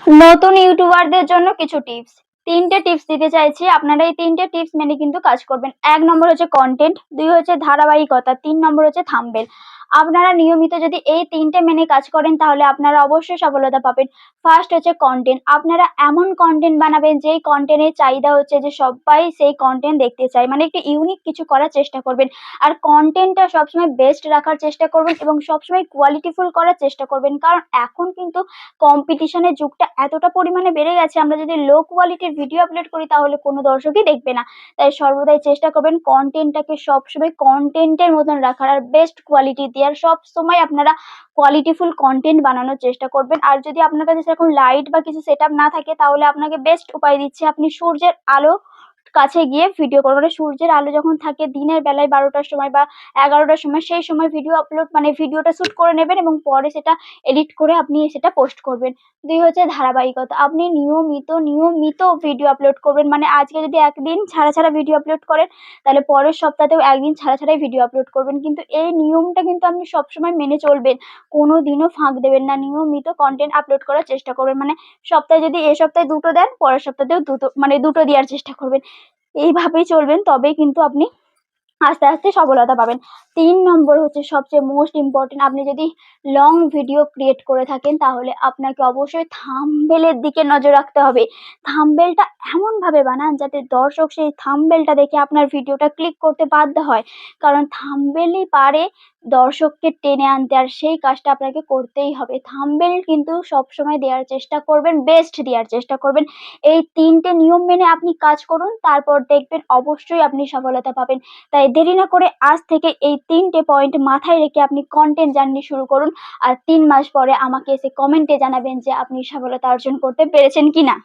নতুন ইউটিউবারদের জন্য কিছু টিপস। ৩ টে টিপস দিতে চাইছি। আপনারা এই ৩ টে টিপস মেনে কিন্তু কাজ করবেন। ১ নম্বর হচ্ছে কনটেন্ট, ২ হচ্ছে ধারাবাহিকতা, ৩ নম্বর হচ্ছে থাম্বনেল। আপনারা নিয়মিত যদি এই ৩ টে মেনে কাজ করেন তাহলে আপনারা অবশ্যই সফলতা পাবেন। ফার্স্ট হচ্ছে কনটেন্ট। আপনারা এমন কনটেন্ট বানাবেন যেই কনটেন্টের চাহিদা হচ্ছে যে সবাই সেই কনটেন্ট দেখতে চায়। মানে একটু ইউনিক কিছু করার চেষ্টা করবেন। আর কনটেন্টটা সবসময় বেস্ট রাখার চেষ্টা করবেন এবং সবসময় কোয়ালিটিফুল করার চেষ্টা করবেন। কারণ এখন কিন্তু কম্পিটিশনের যুগটা এতটা পরিমাণে বেড়ে গেছে, আমরা যদি লো কোয়ালিটির ভিডিও আপলোড করি তাহলে কোনো দর্শকই দেখবে না। তাই সর্বদাই চেষ্টা করবেন কনটেন্টটাকে সবসময় কনটেন্টের মতন রাখার আর বেস্ট কোয়ালিটি দেওয়ার। সবসময় আপনারা কোয়ালিটিফুল কনটেন্ট বানানোর চেষ্টা করবেন। আর যদি আপনার কাছে সেরকম লাইট বা কিছু সেট না থাকে তাহলে আপনাকে বেস্ট উপায় দিচ্ছি, আপনি সূর্যের আলো কাছে গিয়ে ভিডিও করবেন। মানে সূর্যের আলো যখন থাকে দিনের বেলায় ১২টার সময় বা ১১টার সময়, সেই সময় ভিডিও আপলোড মানে ভিডিওটা শুট করে নেবেন এবং পরে সেটা এডিট করে আপনি সেটা পোস্ট করবেন। ২ হচ্ছে ধারাবাহিকতা। আপনি নিয়মিত ভিডিও আপলোড করবেন। মানে আজকে যদি একদিন ছাড়া ভিডিও আপলোড করেন তাহলে পরের সপ্তাহেও একদিন ছাড়াই ভিডিও আপলোড করবেন। কিন্তু এই নিয়মটা কিন্তু আপনি সবসময় মেনে চলবেন। কোনোদিনও ফাঁক দেবেন না। নিয়মিত কনটেন্ট আপলোড করার চেষ্টা করবেন। মানে সপ্তাহে যদি এ সপ্তাহে ২ টো দেন, পরের সপ্তাহেও ২ টো দেওয়ার চেষ্টা করবেন। এইভাবেই চলবেন, তবেই কিন্তু আপনি আস্তে সফলতা পাবেন। ৩ নম্বর হচ্ছে সবচেয়ে মোস্ট ইম্পর্টেন্ট, আপনি যদি লং ভিডিও ক্রিয়েট করে থাকেন তাহলে আপনাকে অবশ্যই থাম্বনেলের দিকে নজর রাখতে হবে। থাম্বনেলটা এমনভাবে বানান যাতে দর্শক সেই থাম্বনেলটা দেখে আপনার ভিডিওটা ক্লিক করতে বাধ্য হয়। কারণ থাম্বনেলই পারে দর্শককে টেনে আনতে, আর সেই কাজটা আপনাকে করতেই হবে। থাম্বনেল কিন্তু সবসময় দেওয়ার চেষ্টা করবেন, বেস্ট দেওয়ার চেষ্টা করবেন। এই ৩ টে নিয়ম মেনে আপনি কাজ করুন, তারপর দেখবেন অবশ্যই আপনি সফলতা পাবেন। তাই দেরি না করে আজ থেকে এই ৩ টে পয়েন্ট মাথায় রেখে আপনি কনটেন্ট জার্নি শুরু করুন। আর ৩ মাস পরে আমাকে এসে কমেন্টে জানাবেন যে আপনি সফলতা অর্জন করতে পেরেছেন কিনা।